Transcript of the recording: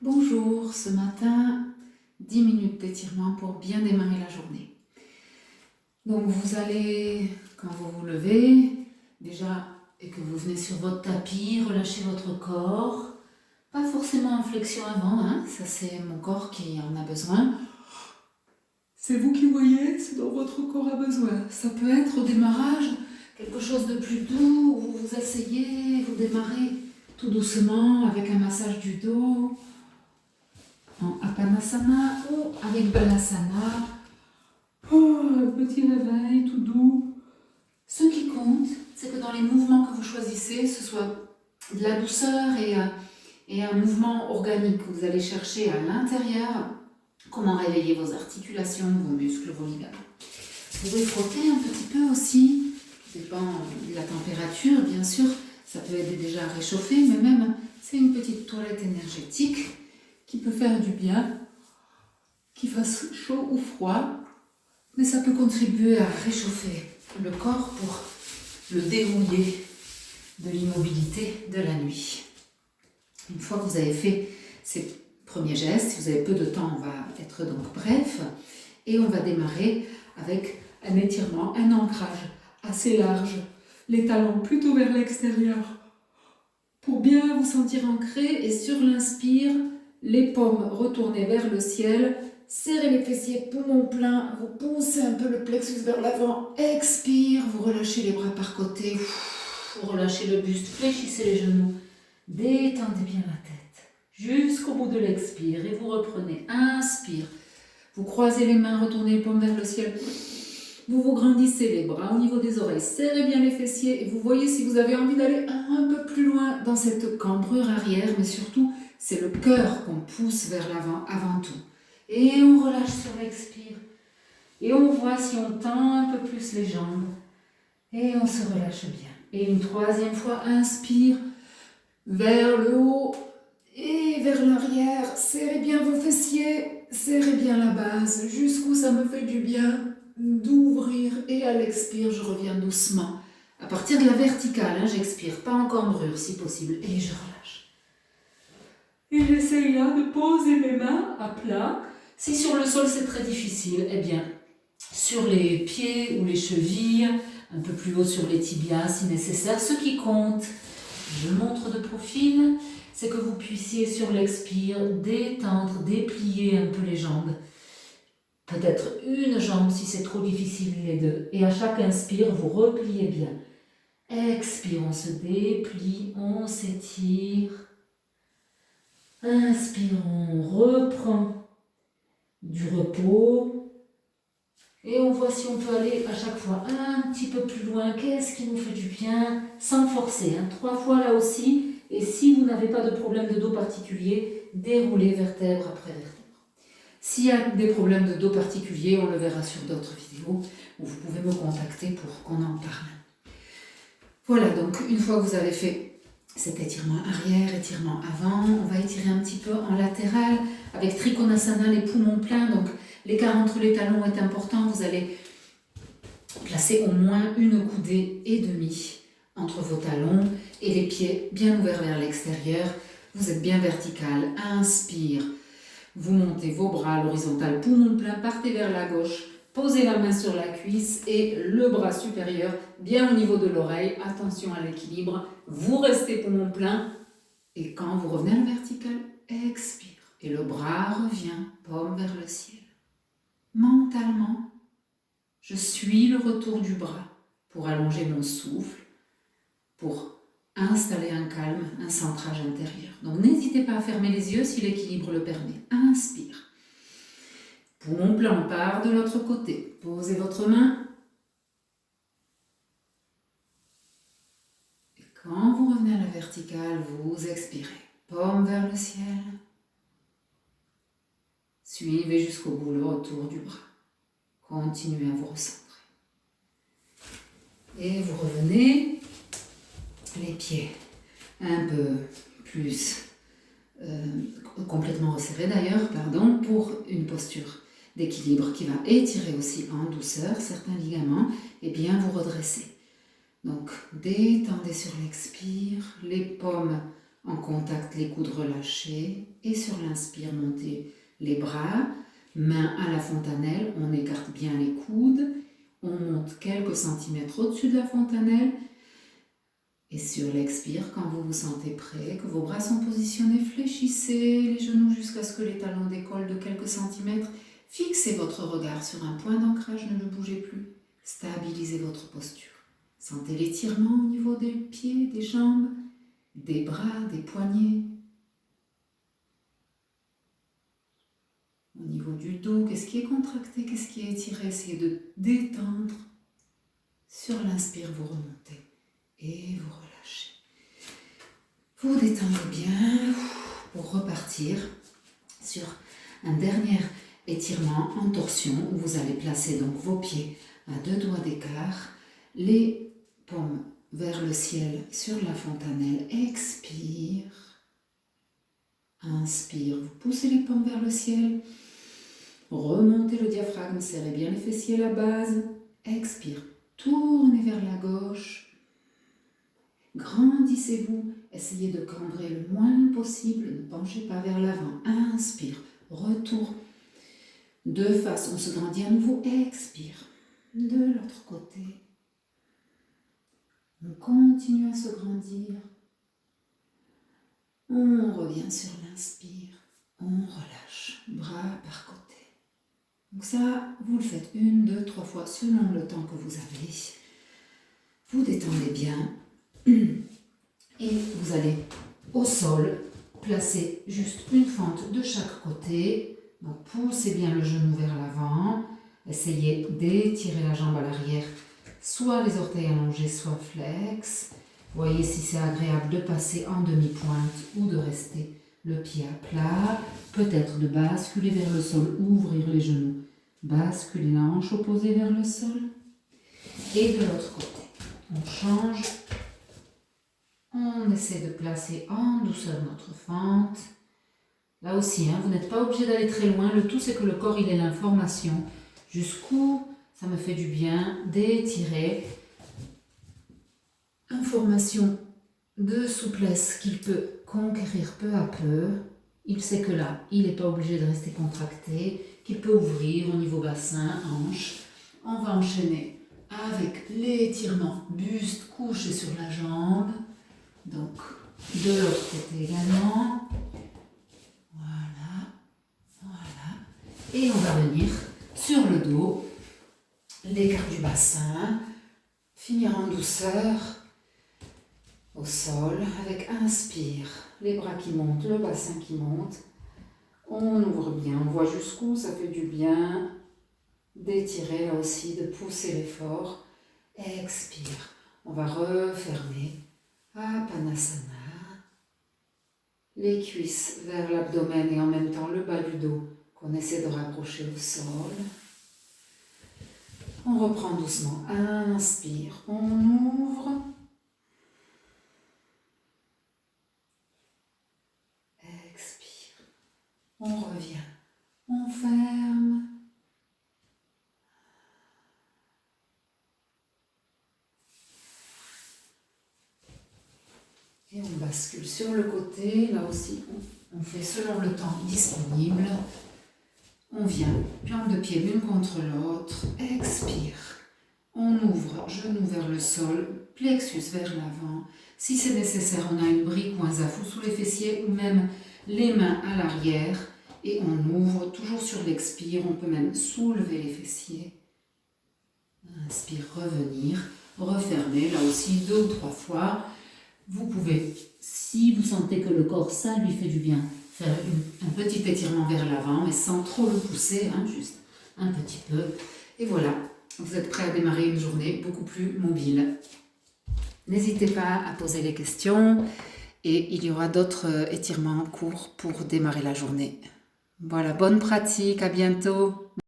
Bonjour, ce matin, 10 minutes d'étirement pour bien démarrer la journée. Donc vous allez, quand vous vous levez, déjà, et que vous venez sur votre tapis, relâchez votre corps. Pas forcément en flexion avant, ça c'est mon corps qui en a besoin. C'est vous qui voyez ce dont votre corps a besoin. Ça peut être au démarrage quelque chose de plus doux, où vous vous asseyez, vous démarrez tout doucement avec un massage du dos, en Apanasana ou avec Balasana. Un petit réveil tout doux. Ce qui compte, c'est que dans les mouvements que vous choisissez, ce soit de la douceur et un mouvement organique. Vous allez chercher à l'intérieur comment réveiller vos articulations, vos muscles, vos ligaments. Vous pouvez frotter un petit peu aussi, ça dépend de la température, bien sûr. Ça peut aider déjà à réchauffer, mais même c'est une petite toilette énergétique qui peut faire du bien, qu'il fasse chaud ou froid, mais ça peut contribuer à réchauffer le corps pour le dérouiller de l'immobilité de la nuit. Une fois que vous avez fait ces premiers gestes, si vous avez peu de temps, on va être donc bref, et on va démarrer avec un étirement, un ancrage assez large, les talons plutôt vers l'extérieur, pour bien vous sentir ancré, et sur l'inspire, les paumes retournées vers le ciel, serrez les fessiers, poumons pleins, vous poussez un peu le plexus vers l'avant, expire, vous relâchez les bras par côté, vous relâchez le buste, fléchissez les genoux, détendez bien la tête, jusqu'au bout de l'expire, et vous reprenez, inspire, vous croisez les mains, retournez les paumes vers le ciel, vous vous grandissez les bras au niveau des oreilles, serrez bien les fessiers, et vous voyez si vous avez envie d'aller un peu plus loin dans cette cambrure arrière, mais surtout, c'est le cœur qu'on pousse vers l'avant avant tout. Et on relâche sur l'expire. Et on voit si on tend un peu plus les jambes. Et on se relâche bien. Et une troisième fois, inspire vers le haut et vers l'arrière. Serrez bien vos fessiers, serrez bien la base, jusqu'où ça me fait du bien d'ouvrir. Et à l'expire, je reviens doucement. À partir de la verticale, j'expire, pas en cambrure si possible. Et je relâche. Et j'essaye là de poser mes mains à plat. Si sur le sol c'est très difficile, eh bien, sur les pieds ou les chevilles, un peu plus haut sur les tibias si nécessaire. Ce qui compte, je montre de profil, c'est que vous puissiez sur l'expire détendre, déplier un peu les jambes. Peut-être une jambe si c'est trop difficile, les deux. Et à chaque inspire, vous repliez bien. Expire, on se déplie, on s'étire. Inspire, on reprend du repos. Et on voit si on peut aller à chaque fois un petit peu plus loin. Qu'est-ce qui nous fait du bien? Sans forcer. 3 fois là aussi. Et si vous n'avez pas de problème de dos particulier, déroulez vertèbre après vertèbre. S'il y a des problèmes de dos particuliers, on le verra sur d'autres vidéos où vous pouvez me contacter pour qu'on en parle. Voilà, donc une fois que vous avez fait cet étirement arrière, étirement avant, on va étirer un petit peu en latéral avec Trikonasana, les poumons pleins. Donc l'écart entre les talons est important. Vous allez placer au moins une coudée et demie entre vos talons et les pieds bien ouverts vers l'extérieur. Vous êtes bien vertical. Inspire. Vous montez vos bras à l'horizontale, poumon plein, partez vers la gauche. Posez la main sur la cuisse et le bras supérieur bien au niveau de l'oreille. Attention à l'équilibre. Vous restez poumon plein. Et quand vous revenez à la verticale, expire. Et le bras revient, paume vers le ciel. Mentalement, je suis le retour du bras pour allonger mon souffle, pour installer un calme, un centrage intérieur. Donc n'hésitez pas à fermer les yeux si l'équilibre le permet. Inspire. Poumon plein, on part de l'autre côté. Posez votre main. Et quand vous revenez à la verticale, vous expirez. Paume vers le ciel. Suivez jusqu'au bout le retour du bras. Continuez à vous recentrer. Et vous revenez, les pieds un peu plus complètement resserrés d'ailleurs, pour une posture d'équilibre qui va étirer aussi en douceur certains ligaments et bien vous redresser. Donc détendez sur l'expire, les paumes En contact, les coudes relâchés. Et sur l'inspire, montez les bras. Main à la fontanelle, on écarte bien les coudes. On monte quelques centimètres au-dessus de la fontanelle. Et sur l'expire, quand vous vous sentez prêt, que vos bras sont positionnés, fléchissez les genoux jusqu'à ce que les talons décollent de quelques centimètres. Fixez votre regard sur un point d'ancrage, ne le bougez plus. Stabilisez votre posture. Sentez l'étirement au niveau des pieds, des jambes, des bras, des poignets. Au niveau du dos, qu'est-ce qui est contracté, qu'est-ce qui est étiré? Essayez de détendre. Sur l'inspire, vous remontez et vous relâchez. Vous détendez bien pour repartir sur un dernier étirement en torsion où vous allez placer donc vos pieds à 2 doigts d'écart, les paumes vers le ciel sur la fontanelle. Expire. Inspire, vous poussez les paumes vers le ciel. Remontez le diaphragme, serrez bien les fessiers à la base. Expire, tournez vers la gauche. Grandissez-vous, essayez de cambrer le moins possible, ne penchez pas vers l'avant. Inspire, retour de face, on se grandit à nouveau. Expire, de l'autre côté. On continue à se grandir. On revient sur l'inspire, on relâche, bras par côté. Donc ça, vous le faites 1, 2, 3 fois selon le temps que vous avez. Vous détendez bien et vous allez au sol placer juste une fente de chaque côté. Donc poussez bien le genou vers l'avant. Essayez d'étirer la jambe à l'arrière, soit les orteils allongés, soit flex. Voyez si c'est agréable de passer en demi-pointe ou de rester le pied à plat. Peut-être de basculer vers le sol, ouvrir les genoux. Basculer la hanche opposée vers le sol. Et de l'autre côté, on change. On essaie de placer en douceur notre fente. Là aussi, vous n'êtes pas obligé d'aller très loin. Le tout, c'est que le corps il ait l'information. Jusqu'où ça me fait du bien d'étirer. Information de souplesse qu'il peut conquérir peu à peu. Il sait que là, il n'est pas obligé de rester contracté, qu'il peut ouvrir au niveau bassin, hanche. On va enchaîner avec l'étirement buste couché sur la jambe. Donc, de l'autre côté également. Voilà, voilà. Et on va venir sur le dos, l'écart du bassin, finir en douceur au sol avec inspire, les bras qui montent, le bassin qui monte. On ouvre bien, on voit jusqu'où ça fait du bien d'étirer là aussi, de pousser l'effort. Expire, on va refermer. Apanasana. Les cuisses vers l'abdomen et en même temps le bas du dos qu'on essaie de rapprocher au sol. On reprend doucement. Inspire, on ouvre. Expire. On revient. On ferme. Et on bascule sur le côté. Là aussi, on fait selon le temps disponible. On vient, jambe de pied l'une contre l'autre. Expire. On ouvre, genou vers le sol, plexus vers l'avant. Si c'est nécessaire, on a une brique ou un zafou sous les fessiers ou même les mains à l'arrière. Et on ouvre, toujours sur l'expire. On peut même soulever les fessiers. Inspire, revenir, refermer. Là aussi, 2 ou 3 fois. Vous pouvez, si vous sentez que le corps, ça lui fait du bien, faire un petit étirement vers l'avant, mais sans trop le pousser, juste un petit peu. Et voilà, vous êtes prêts à démarrer une journée beaucoup plus mobile. N'hésitez pas à poser les questions et il y aura d'autres étirements courts pour démarrer la journée. Voilà, bonne pratique, à bientôt.